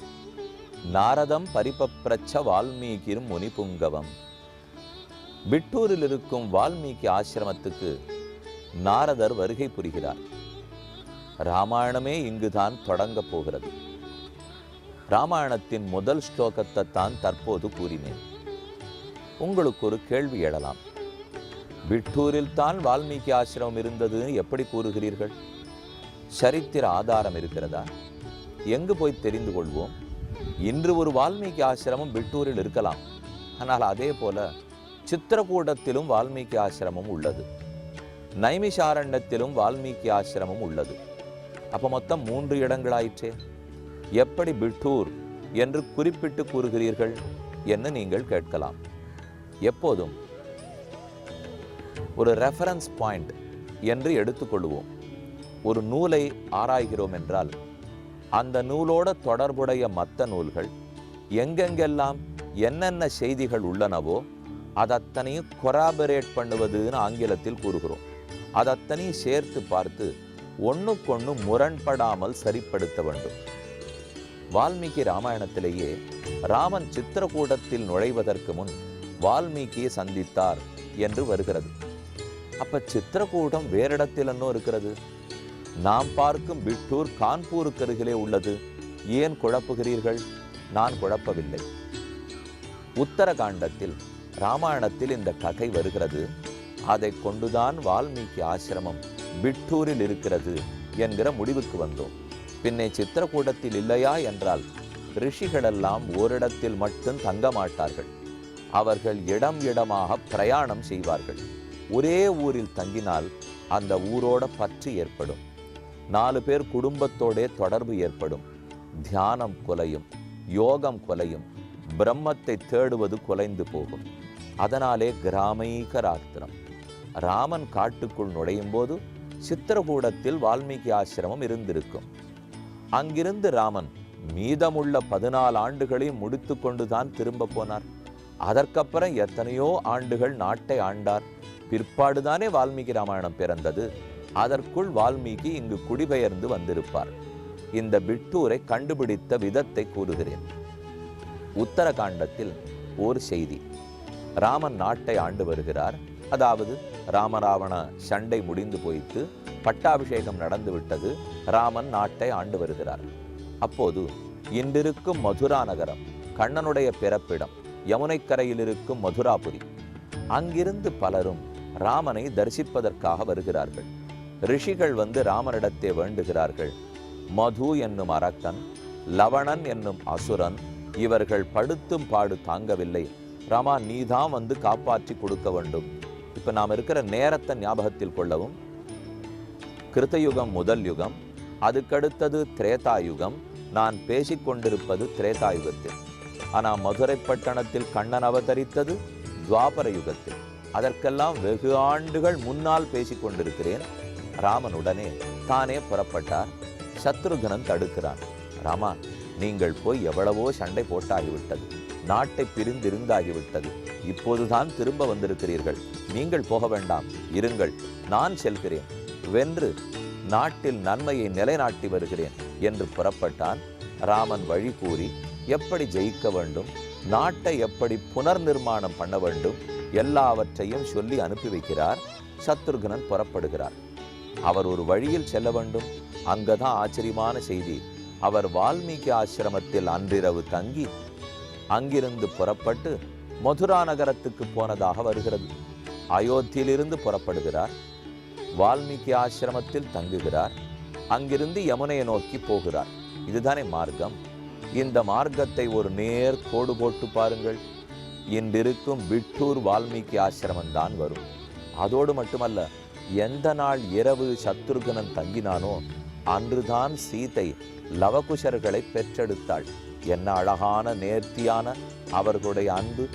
நாரதம் பரிபப்ரச்ச வால்மீகிர் முனிபுங்கவம். பிட்டூரில் இருக்கும் வால்மீகி ஆசிரமத்துக்கு நாரதர் வருகை புரிகிறார். ராமாயணமே இங்குதான் தொடங்க போகிறது. ராமாயணத்தின் முதல் ஸ்லோகத்தை தான் தற்போது கூறினேன். உங்களுக்கு ஒரு கேள்வி எழலாம். பிட்டூரில் தான் வால்மீகி ஆசிரமம் இருந்தது எப்படி கூறுகிறீர்கள்? சரித்திர ஆதாரம் இருக்கிறதா? எங்கு போய் தெரிந்து கொள்வோம்? இன்று ஒரு வால்மீகி ஆசிரமம் பிட்டூரில் இருக்கலாம். ஆனால் அதே போல சித்திரகூடத்திலும் வால்மீகி ஆசிரமம் உள்ளது, நைமிஷாரண்யத்திலும் வால்மீகி ஆசிரமம் உள்ளது. அப்போ மொத்தம் 3 இடங்களாயிற்றே. எப்படி பிட்டூர் என்று குறிப்பிட்டு கூறுகிறீர்கள் என்று நீங்கள் கேட்கலாம். எப்போதும் ஒரு ரெஃபரன்ஸ் பாயிண்ட் என்று எடுத்துக்கொள்வோம். ஒரு நூலை ஆராய்கிறோம் என்றால் அந்த நூலோட தொடர்புடைய மற்ற நூல்கள் எங்கெங்கெல்லாம் என்னென்ன செய்திகள் உள்ளனவோ அதத்தனையும் கொராபரேட் பண்ணுவதுன்னு ஆங்கிலத்தில் கூறுகிறோம். அதத்தனையும் சேர்த்து பார்த்து ஒன்றுக்கொன்று முரண்படாமல் சரிப்படுத்த வேண்டும். வால்மீகி ராமாயணத்திலேயே ராமன் சித்திரகூடத்தில் நுழைவதற்கு முன் வால்மீகியை சந்தித்தார் என்று வருகிறது. அப்ப சித்திரகூடம் வேறிடத்தில் என்ன இருக்கிறது? நாம் பார்க்கும் பிட்டூர் கான்பூருக்கு அருகிலே உள்ளது. ஏன் குழப்புகிறீர்கள்? நான் குழப்பவில்லை. உத்தரகாண்டத்தில் ராமாயணத்தில் இந்த கதை வருகிறது. அதை கொண்டுதான் வால்மீகி ஆசிரமம் பிட்டூரில் இருக்கிறது என்கிற முடிவுக்கு வந்தோம். பின்னே சித்திரகூடத்தில் இல்லையா என்றால் ரிஷிகளெல்லாம் ஓரிடத்தில் மட்டும் தங்க மாட்டார்கள். அவர்கள் இடம் இடமாக பிரயாணம் செய்வார்கள். ஒரே ஊரில் தங்கினால் அந்த ஊரோட பற்று ஏற்படும். 4 பேர் குடும்பத்தோட தொடர்பு ஏற்படும். தியானம் குலையும், யோகம் குலையும், பிரம்மத்தை தேடுவது குலைந்து போகும். அதனாலே கிராமைகராத்திரம். ராமன் காட்டுக்குள் நுழையும் போது சித்திரகூடத்தில் வால்மீகி ஆசிரமம் இருந்திருக்கும். அங்கிருந்து ராமன் மீதமுள்ள 14 ஆண்டுகளையும் முடித்து கொண்டுதான் திரும்ப போனார். அதற்கப்புறம் எத்தனையோ ஆண்டுகள் நாட்டை ஆண்டார். பிற்பாடுதானே வால்மீகி ராமாயணம் பிறந்தது. அதற்குள் வால்மீகி இங்கு குடிபெயர்ந்து வந்திருப்பார். இந்த பிட்டூரை கண்டுபிடித்த விதத்தை கூறுகிறேன். உத்தரகாண்டத்தில் ஒரு செய்தி. ராமன் நாட்டை ஆண்டு வருகிறார். அதாவது ராமராவண சண்டை முடிந்து போயிட்டு பட்டாபிஷேகம் நடந்து விட்டது. ராமன் நாட்டை ஆண்டு வருகிறார். அப்போது இன்றிருக்கும் மதுரா நகரம் கண்ணனுடைய பிறப்பிடம். யமுனைக்கரையில் இருக்கும் மதுராபுரி. அங்கிருந்து பலரும் ராமனை தரிசிப்பதற்காக வருகிறார்கள். ரிஷிகள் வந்து ராமனிடத்தே வேண்டுகிறார்கள். மது என்னும் அரக்கன், லவணன் என்னும் அசுரன், இவர்கள் படுத்தும் பாடு தாங்கவில்லை. ராமா, நீதான் வந்து காப்பாற்றி கொடுக்க வேண்டும். இப்ப நாம் இருக்கிற நேரத்தை ஞாபகத்தில் கொள்ளவும். கிருத்தயுகம் முதல் யுகம், அதுக்கடுத்தது திரேதாயுகம். நான் பேசிக்கொண்டிருப்பது திரேதாயுகத்தில். ஆனால் மதுரை பட்டணத்தில் கண்ணன் அவதரித்தது துவாபர யுகத்தில். அதற்கெல்லாம் வெகு ஆண்டுகள் முன்னால் பேசிக்கொண்டிருக்கிறேன். ராமனுடனே தானே புறப்பட்டார். சத்ருகனன் தடுக்கிறான். ராமா, நீங்கள் போய் எவ்வளவோ சண்டை போட்டாகிவிட்டது, நாட்டை பிரிந்திருந்தாகிவிட்டது. இப்போதுதான் திரும்ப வந்திருக்கிறீர்கள். நீங்கள் போக வேண்டாம், இருங்கள், நான் செல்கிறேன். வென்று நாட்டில் நன்மையை நிலைநாட்டி வருகிறேன் என்று புறப்பட்டான். ராமன் வழி கூறி எப்படி ஜெயிக்க வேண்டும், நாட்டை எப்படி புனர் நிர்மாணம் பண்ண வேண்டும் எல்லாவற்றையும் சொல்லி அனுப்பி வைக்கிறார். சத்ருகனன் புறப்படுகிறார். அவர் ஒரு வழியில் செல்ல வேண்டும். அங்கதான் ஆச்சரியமான செய்தி. அவர் வால்மீகி ஆசிரமத்தில் அன்றிரவு தங்கி அங்கிருந்து புறப்பட்டு மதுரா நகரத்துக்கு போனதாக வருகிறது. அயோத்தியிலிருந்து புறப்படுகிறார். வால்மீகி ஆசிரமத்தில் தங்குகிறார். அங்கிருந்து யமுனையை நோக்கி போகிறார். இதுதானே மார்க்கம். இந்த மார்க்கத்தை ஒரு நேர் கோடு போட்டு பாருங்கள். இன்றிருக்கும் பிட்டூர் வால்மீகி ஆசிரமம் தான் வரும். அதோடு மட்டுமல்ல, எந்த நாள் இரவு சத்ருகனன் தங்கினானோ அன்றுதான் சீதை லவகுஷர்களை பெற்றெடுத்தாள். என்ன அழகான நேர்த்தியான அவர்களுடைய அன்பு,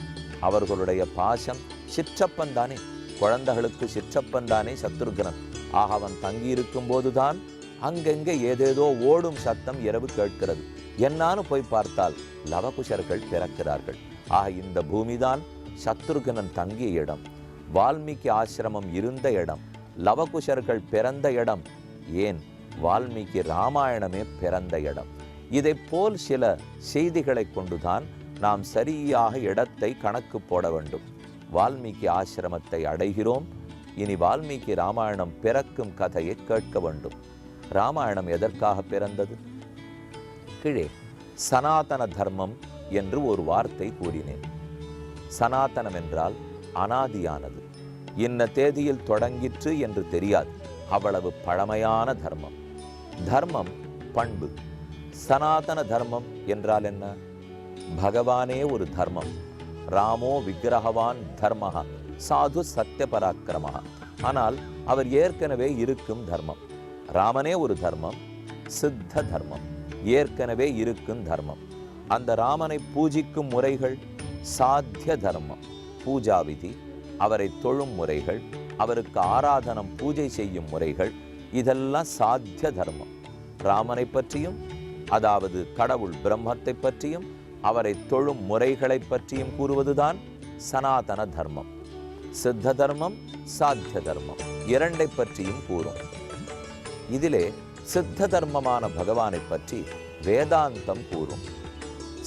அவர்களுடைய பாசம். சிற்றப்பன் தானே, குழந்தைகளுக்கு சிற்றப்பன் தானே சத்ருகனன். ஆக அவன் தங்கியிருக்கும் போதுதான் அங்கெங்கே ஏதேதோ ஓடும் சத்தம் இரவு கேட்கிறது. என்னான்னு போய் பார்த்தால் லவகுஷர்கள் பிறக்கிறார்கள். ஆக இந்த பூமிதான் சத்ருகனன் தங்கிய இடம், வால்மீகி ஆசிரமம் இருந்த இடம், லவகுஷர்கள் பிறந்த இடம், ஏன் வால்மீகி ராமாயணமே பிறந்த இடம். இதை போல் சில செய்திகளை கொண்டுதான் நாம் சரியாக இடத்தை கணக்கு போட வேண்டும். வால்மீகி ஆசிரமத்தை அடைகிறோம். இனி வால்மீகி ராமாயணம் பிறக்கும் கதையை கேட்க வேண்டும். ராமாயணம் எதற்காக பிறந்தது? கீழே சனாதன தர்மம் என்று ஒரு வார்த்தை கூறினேன். சனாதனம் என்றால் அனாதியானது, இன்ன தேதியில் தொடங்கிற்று என்று தெரியாது, அவ்வளவு பழமையான தர்மம். தர்மம் பண்பு. சனாதன தர்மம் என்றால் என்ன? பகவானே ஒரு தர்மம். ராமோ விக்கிரகவான் தர்மஹ சாது சத்திய பராக்கிரமஹ. ஆனால் அவர் ஏற்கனவே இருக்கும் தர்மம். ராமனே ஒரு தர்மம், சித்த தர்மம், ஏற்கனவே இருக்கும் தர்மம். அந்த ராமனை பூஜிக்கும் முறைகள் சாத்திய தர்மம், பூஜா விதி, அவரை தொழும் முறைகள், அவருக்கு ஆராதனம் பூஜை செய்யும் முறைகள், இதெல்லாம் சாத்திய தர்மம். ராமனை பற்றியும், அதாவது கடவுள் பிரம்மத்தை பற்றியும், அவரை தொழும் முறைகளை பற்றியும் கூறுவதுதான் சனாதன தர்மம். சித்த தர்மம், சாத்திய தர்மம் இரண்டை பற்றியும் கூறும். இதிலே சித்த தர்மமான பகவானை பற்றி வேதாந்தம் கூறும்.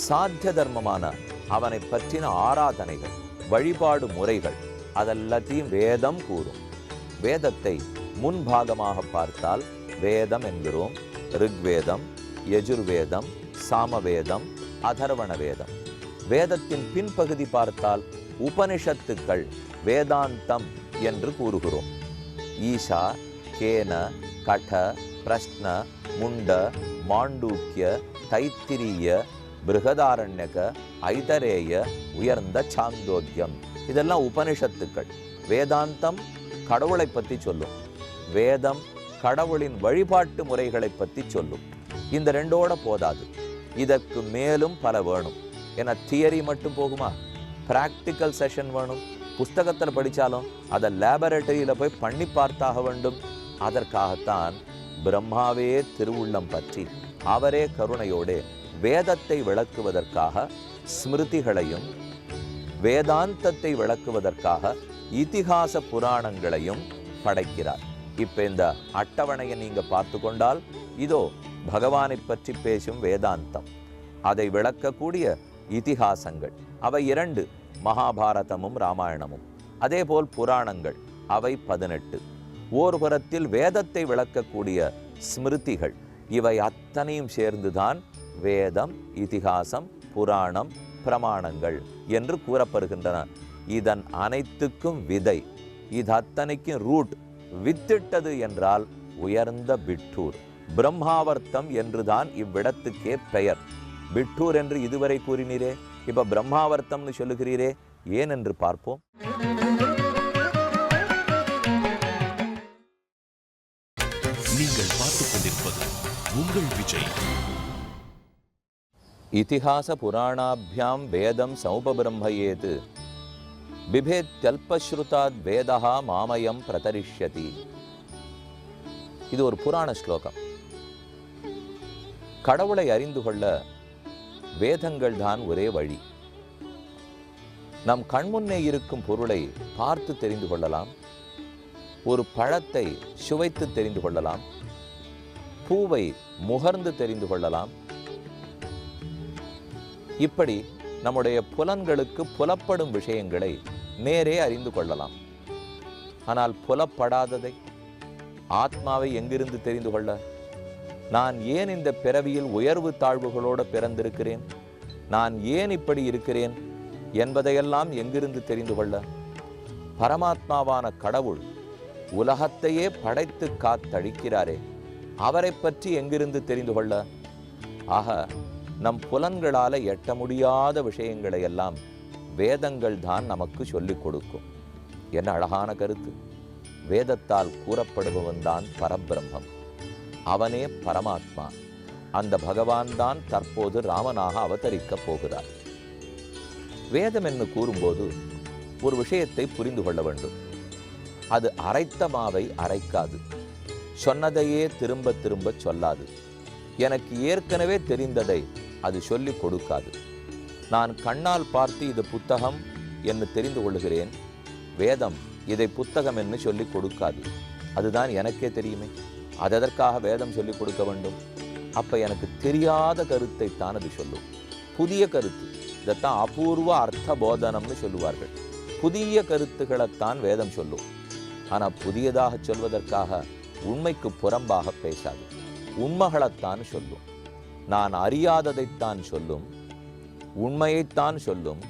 சாத்திய தர்மமான அவனை பற்றின ஆராதனைகள், வழிபாடு முறைகள், அதெல்லாத்தையும் வேதம் கூறும். வேதத்தை முன்பாகமாக பார்த்தால் வேதம் என்கிறோம். ரிக்வேதம், யஜுர்வேதம், சாமவேதம், அதர்வண வேதம். வேதத்தின் பின்பகுதி பார்த்தால் உபனிஷத்துக்கள், வேதாந்தம் என்று கூறுகிறோம். ஈஷா, கேன, கட, பிரஷ்ன, முண்ட, மாண்டூக்கிய, தைத்திரிய, பிருகதாரண்யக, ஐதரேய, உயர்ந்த சாந்தோக்கியம், இதெல்லாம் உபனிஷத்துக்கள். வேதாந்தம் கடவுளை பற்றி சொல்லும். வேதம் கடவுளின் வழிபாட்டு முறைகளை பற்றி சொல்லும். இந்த ரெண்டோட போதாது, இதற்கு மேலும் பல வேணும். ஏன்னா தியரி மட்டும் போகுமா? பிராக்டிக்கல் செஷன் வேணும். புஸ்தகத்தில் படித்தாலும் அதை லேபரேட்டரியில் போய் பண்ணி பார்த்தாக வேண்டும். அதற்காகத்தான் பிரம்மாவே திருவுள்ளம் பற்றி அவரே கருணையோடு வேதத்தை விளக்குவதற்காக ஸ்மிருதிகளையும் வேதாந்தத்தை விளக்குவதற்காக இதிகாச புராணங்களையும் படைக்கிறார். இப்ப இந்த அட்டவணையை நீங்க பார்த்து கொண்டால் இதோ பகவானை பற்றி பேசும் வேதாந்தம், அதை விளக்கக்கூடிய இதிகாசங்கள் அவை 2, மகாபாரதமும் ராமாயணமும். அதேபோல் புராணங்கள் அவை 18. ஓர் புறத்தில் வேதத்தை விளக்கக்கூடிய ஸ்மிருதிகள், இவை அத்தனையும் சேர்ந்துதான் வேதம், இதிகாசம், புராணம், பிரமாணங்கள் என்று கூறப்படுகின்றன. இதன் அனைத்துக்கும் விதை, இது அத்தனைக்கும் ரூட், வித்திட்டது என்றால் உயர்ந்த பிட்டூர், பிரம்மாவர்த்தம் என்றுதான் இவ்விடத்துக்கே பெயர். பிட்டூர் என்று இதுவரை கூறினீரே, இப்ப பிரம்மாவர்த்தம்னு சொல்லுகிறீரே, ஏன் என்று பார்ப்போம். நீங்கள் பார்த்துக் கொண்டிருப்பது உங்கள் விஜய். இதிகாச புராணாபியாம் வேதம் சௌபபிரம்மயேத் பிபேத்யல்பஸ்ருதாத் வேதா மாமயம் பிரதரிஷ்யதி. இது ஒரு புராண ஸ்லோகம். கடவுளை அறிந்து கொள்ள வேதங்கள் தான் ஒரே வழி. நம் கண்முன்னே இருக்கும் பொருளை பார்த்து தெரிந்து கொள்ளலாம், ஒரு பழத்தை சுவைத்து தெரிந்து கொள்ளலாம், பூவை முகர்ந்து தெரிந்து கொள்ளலாம். இப்படி நம்முடைய புலன்களுக்கு புலப்படும் விஷயங்களை நேரே அறிந்து கொள்ளலாம். ஆனால் புலப்படாததை, ஆத்மாவை எங்கிருந்து தெரிந்து கொள்ள? நான் ஏன் இந்த பிறவியில் உயர்வு தாழ்வுகளோடு பிறந்திருக்கிறேன், நான் ஏன் இப்படி இருக்கிறேன் என்பதையெல்லாம் எங்கிருந்து தெரிந்து கொள்ள? பரமாத்மாவான கடவுள் உலகத்தையே படைத்து காத்தழிக்கிறாரே, அவரை பற்றி எங்கிருந்து தெரிந்து கொள்ள? ஆக நம் புலன்களால எட்ட முடியாத விஷயங்களை எல்லாம் வேதங்கள் தான் நமக்கு சொல்லிக் கொடுக்கும். என்ன அழகான கருத்து! வேதத்தால் கூறப்படுபவன் தான் பரபிரம்மம், அவனே பரமாத்மா. அந்த பகவான் தான் தற்போது ராமனாக அவதரிக்கப் போகிறார். வேதம் என்று கூறும்போது ஒரு விஷயத்தை புரிந்து கொள்ள வேண்டும். அது அரைத்த மாவை அரைக்காது, சொன்னதையே திரும்ப திரும்ப சொல்லாது, எனக்கு ஏற்கனவே தெரிந்ததை அது சொல்லிக் கொடுக்காது. நான் கண்ணால் பார்த்து இது புத்தகம் என்று தெரிந்து கொள்கிறேன், வேதம் இதை புத்தகம் என்று சொல்லிக் கொடுக்காது. அதுதான் எனக்கே தெரியுமே, அதற்காக வேதம் சொல்லிக் கொடுக்க வேண்டும்? அப்ப எனக்கு தெரியாத கருத்தை தான் அது சொல்லும், புதிய கருத்து. இதைத்தான் அபூர்வ அர்த்த போதனம்னு சொல்லுவார்கள். புதிய கருத்துக்களைத்தான் வேதம் சொல்லும். ஆனால் புதியதாக சொல்வதற்காக உண்மைக்கு புறம்பாக பேசாது, உண்மைகளைத்தான் சொல்லும். நான் அறியாததைத்தான் சொல்லும், உண்மையைத்தான் சொல்லும்.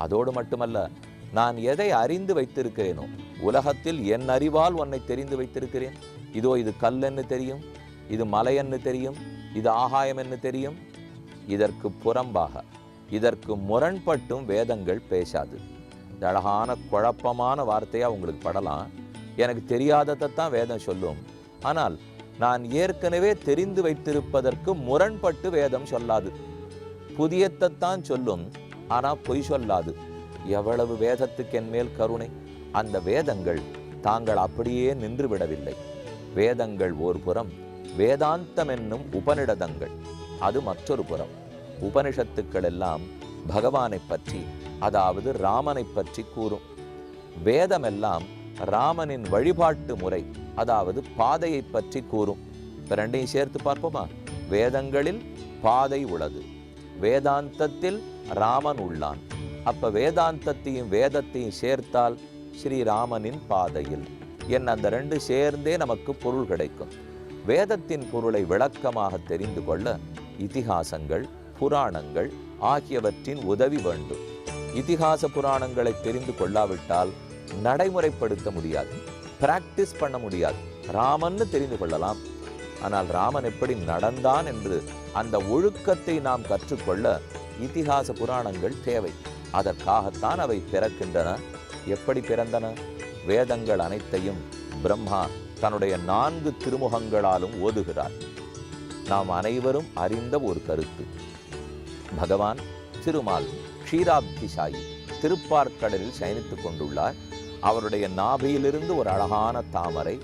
அதோடு மட்டுமல்ல, நான் எதை அறிந்து வைத்திருக்கிறேனோ, உலகத்தில் என் அறிவால் உன்னை தெரிந்து வைத்திருக்கிறேன். இதோ இது கல்லென்னு தெரியும், இது மலையென்னு தெரியும், இது ஆகாயம் என்று தெரியும். இதற்கு புறம்பாக, இதற்கு முரண்பட்டும் வேதங்கள் பேசாது. இந்த அழகான குழப்பமான வார்த்தையாக உங்களுக்கு படலாம். எனக்கு தெரியாததைத்தான் வேதம் சொல்லும், ஆனால் நான் ஏற்கனவே தெரிந்து வைத்திருப்பதற்கு முரண்பட்டு வேதம் சொல்லாது. புதியத்தைத்தான் சொல்லும், ஆனால் பொய் சொல்லாது. எவ்வளவு வேதத்துக்கு என் மேல் கருணை! அந்த வேதங்கள் தாங்கள் அப்படியே நின்று விடவில்லை. வேதங்கள் ஒரு புறம், வேதாந்தம் என்னும் உபநிடதங்கள் அது மற்றொரு புறம். உபனிஷத்துக்கள் எல்லாம் பகவானை பற்றி, அதாவது ராமனை பற்றி கூறும். வேதமெல்லாம் ராமனின் வழிபாட்டு முறை, அதாவது பாதையை பற்றி கூறும். இப்போ ரெண்டையும் சேர்த்து பார்ப்போமா? வேதங்களில் பாதை உள்ளது, வேதாந்தத்தில் ராமன் உள்ளான். அப்ப வேதாந்தத்தையும் வேதத்தையும் சேர்த்தால் ஸ்ரீராமனின் பாதையில் என் அந்த ரெண்டு சேர்ந்தே நமக்கு பொருள் கிடைக்கும். வேதத்தின் பொருளை விளக்கமாக தெரிந்து கொள்ள இதிகாசங்கள், புராணங்கள் ஆகியவற்றின் உதவி வேண்டும். இதிகாச புராணங்களை தெரிந்து கொள்ளாவிட்டால் நடைமுறைப்படுத்த முடியாது, பிராக்டிஸ் பண்ண முடியாது. ராமன்னு தெரிந்து கொள்ளலாம், ஆனால் ராமன் எப்படி நடந்தான் என்று அந்த ஒழுக்கத்தை நாம் கற்றுக்கொள்ள இதிகாச புராணங்கள் தேவை. அதற்காகத்தான் அவை பிறக்கின்றன. எப்படி பிறந்தன? வேதங்கள் அனைத்தையும் பிரம்மா தன்னுடைய 4 திருமுகங்களாலும் ஓதுகிறார். நாம் அனைவரும் அறிந்த ஒரு கருத்து, பகவான் திருமால் க்ஷீராப்திசாயி திருப்பார்க்கடலில் சயனித்துக் கொண்டுள்ளார். அவருடைய நாபியிலிருந்து ஒரு அழகான தாமரை,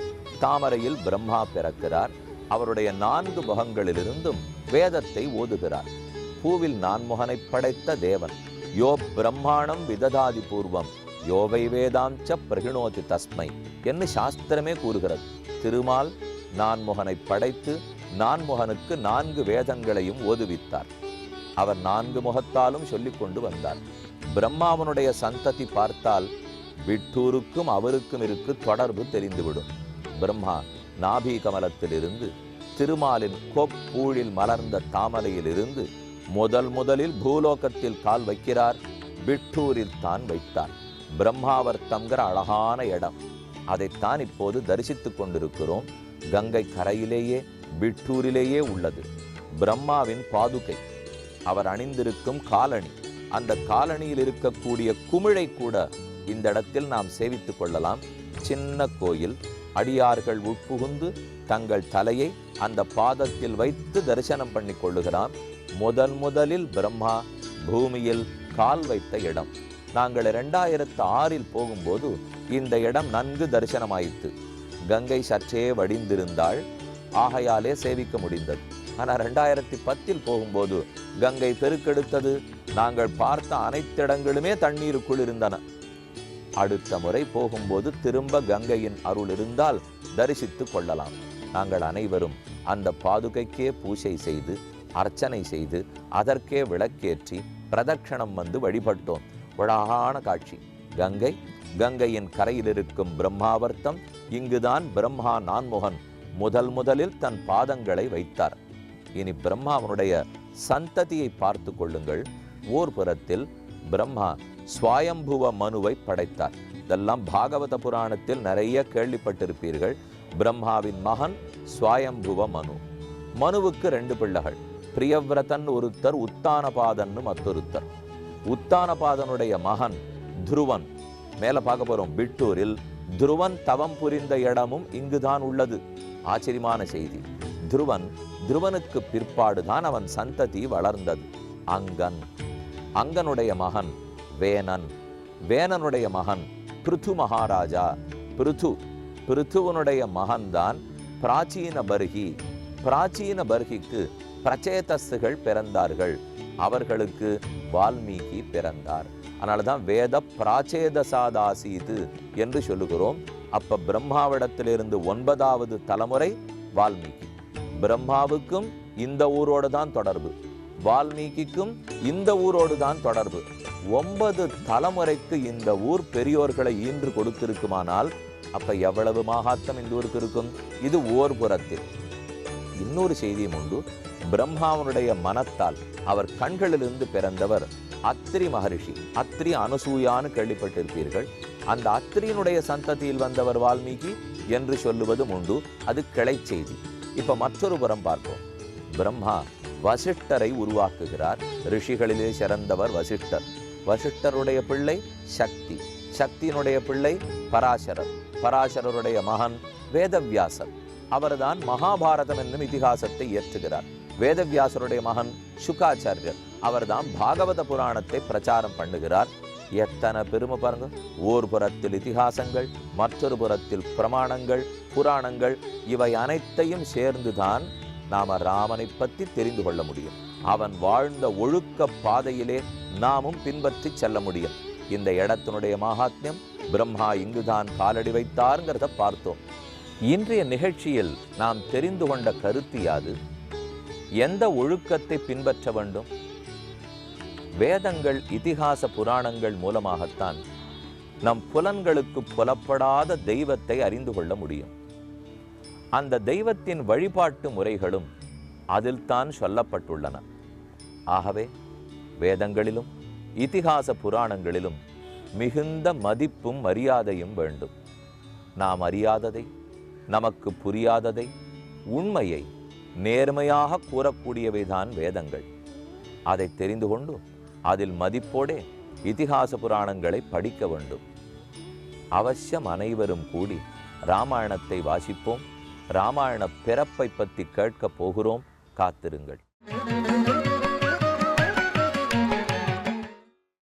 தாமரையில் பிரம்மா பிறக்கிறார். அவருடைய 4 முகங்களிலிருந்தும் வேதத்தை ஓதுகிறார். பூவில் நான்முகனை படைத்த தேவன் யோ பிரம்மாணம் விததாதி பூர்வம் யோவை வேதாஞ்ச பிரகிணோதி தஸ்மை என்று சாஸ்திரமே கூறுகிறது. திருமால் நான்முகனை படைத்து நான்முகனுக்கு 4 வேதங்களையும் ஓதுவித்தார். அவர் 4 முகத்தாலும் சொல்லிக் கொண்டு வந்தார். பிரம்மாவனுடைய சந்ததி பார்த்தால் விட்டூருக்கும் அவருக்கும் இருக்கு தொடர்பு தெரிந்துவிடும். பிரம்மா நாபி கமலத்திலிருந்து திருமாலின் கொப்பூழில் மலர்ந்த தாமரையிலிருந்து முதலில் பூலோகத்தில் கால் வைக்கிறார். விட்டூரில் தான் வைத்தார். பிரம்மாவர்த்தம்ங்கிற அழகான இடம், அதைத்தான் இப்போது தரிசித்துக் கொண்டிருக்கிறோம். கங்கை கரையிலேயே விட்டூரிலேயே உள்ளது. பிரம்மாவின் பாதுகை, அவர் அணிந்திருக்கும் காலணி, அந்த காலணியில் இருக்கக்கூடிய குமிழை கூட இந்த இடத்தில் நாம் சேவித்துக் கொள்ளலாம். சின்ன கோயில், அடியார்கள் உட்புகுந்து தங்கள் தலையை அந்த பாதத்தில் வைத்து தரிசனம் பண்ணி கொள்ளுகிறான். முதலில் பிரம்மா பூமியில் கால் வைத்த இடம். நாங்கள் 2006 போகும்போது இந்த இடம் நன்கு தரிசனமாயிற்று. கங்கை சற்றே வடிந்திருந்தாள், ஆகையாலே சேவிக்க முடிந்தது. ஆனால் 2010 போகும்போது கங்கை பெருக்கெடுத்தது. நாங்கள் பார்த்த அனைத்து இடங்களுமே தண்ணீருக்குள் இருந்தன. அடுத்த முறை போகும்போது திரும்ப கங்கையின் அருள் இருந்தால் தரிசித்து கொள்ளலாம். நாங்கள் அனைவரும் அந்த பாதுகைக்கே பூஜை செய்து அர்ச்சனை செய்து அதற்கே விளக்கேற்றி பிரதட்சணம் வந்து வழிபட்டோம். அழகான காட்சி. கங்கையின் கரையில் இருக்கும் பிரம்மாவர்த்தம். இங்குதான் பிரம்மா நான்முகன் முதலில் தன் பாதங்களை வைத்தார். இனி பிரம்மாவனுடைய சந்ததியை பார்த்து கொள்ளுங்கள். ஓர்புறத்தில் பிரம்மா ஸ்வயம்புவ மனுவை படைத்தார். இதெல்லாம் பாகவத புராணத்தில் நிறைய கேள்விப்பட்டிருப்பீர்கள். பிரம்மாவின் மகன் ஸ்வயம்புவ மனு. மனுவுக்கு 2 பிள்ளைகள், பிரியவிரதன் ஒருத்தர், உத்தானபாதன்னு மற்றொருத்தர். உத்தானபாதனுடைய மகன் துருவன். மேல பார்க்க போறோம். விட்டூரில் துருவன் தவம் புரிந்த இடமும் இங்குதான் உள்ளது. ஆச்சரியமான செய்தி. துருவனுக்கு பிற்பாடுதான் அவன் சந்ததி வளர்ந்தது. அங்கனுடைய மகன் வேனன். வேனனுடைய மகன் பிருது மகாராஜா. பிருதுவனுடைய மகன்தான் பிராச்சீன பர்ஹி. பிராச்சீன பர்ஹிக்கு பிரச்சேதஸ்கள் பிறந்தார்கள். அவர்களுக்கு வால்மீகி பிறந்தார். அதனால்தான் வேத பிராச்சேதசாதாசீது என்று சொல்லுகிறோம். அப்ப பிரம்மாவிடத்திலிருந்து 9வது தலைமுறை வால்மீகி. பிரம்மாவுக்கும் இந்த ஊரோடு தான் தொடர்பு, வால்மீகிக்கும் இந்த ஊரோடு தான் தொடர்பு. 9 தலைமுறைக்கு இந்த ஊர் பெரியோர்களை ஈன்று கொடுத்திருக்குமானால் அப்ப எவ்வளவு மகாத்ம் இந்த ஊருக்கு இருக்கும். இது ஓர் புறத்தில். இன்னொரு செய்தியும் உண்டு. பிரம்மாவனுடைய மனத்தால் அவர் கண்களிலிருந்து பிறந்தவர் அத்ரி மகரிஷி. அத்ரி அனுசூயான்னு கேள்விப்பட்டிருப்பீர்கள். அந்த அத்ரியினுடைய சந்ததியில் வந்தவர் வால்மீகி என்று சொல்லுவதும் உண்டு. அது கிளை செய்தி. இப்ப மற்றொரு புறம் பார்ப்போம். பிரம்மா வசிஷ்டரை உருவாக்குகிறார். ரிஷிகளிலே சிறந்தவர் வசிஷ்டர். வசிஷ்டருடைய பிள்ளை சக்தி. சக்தியினுடைய பிள்ளை பராசரர். பராசரருடைய மகன் வேதவியாசர். அவர்தான் மகாபாரதம் என்னும் இதிகாசத்தை இயற்றுகிறார். வேதவியாசருடைய மகன் சுகாச்சாரியர். அவர்தான் பாகவத புராணத்தை பிரச்சாரம் பண்ணுகிறார். எத்தனை பெருமை பாருங்க. ஓர் புறத்தில் இதிகாசங்கள், மற்றொரு புறத்தில் பிரமாணங்கள், புராணங்கள். இவை அனைத்தையும் சேர்ந்துதான் நாம ராமனை பற்றி தெரிந்து கொள்ள முடியும். அவன் வாழ்ந்த ஒழுக்க பாதையிலே நாமும் பின்பற்றி செல்ல முடியும். இந்த இடத்தினுடைய மகாத்மியம், பிரம்மா இங்குதான் காலடி வைத்தார்ங்கிறத பார்த்தோம். இன்றைய நிகழ்ச்சியில் நாம் தெரிந்து கொண்ட கருத்து யாது? எந்த ஒழுக்கத்தை பின்பற்ற வேண்டும்? வேதங்கள், இதிகாச புராணங்கள் மூலமாகத்தான் நம் புலன்களுக்கு புலப்படாத தெய்வத்தை அறிந்து கொள்ள முடியும். அந்த தெய்வத்தின் வழிபாட்டு முறைகளும் அதில் தான் சொல்லப்பட்டுள்ளன. ஆகவே வேதங்களிலும் இதிகாச புராணங்களிலும் மிகுந்த மதிப்பும் மரியாதையும் வேண்டும். நாம் அறியாததை, நமக்கு புரியாததை, உண்மையை நேர்மையாக கூறக்கூடியவைதான் வேதங்கள். அதை தெரிந்து கொண்டு அதில் மதிப்போடே இதிகாச புராணங்களை படிக்க வேண்டும். அவசியம் அனைவரும் கூடி ராமாயணத்தை வாசிப்போம். ராமாயண பிறப்பை பற்றி கேட்கப் போகிறோம். காத்திருங்கள்.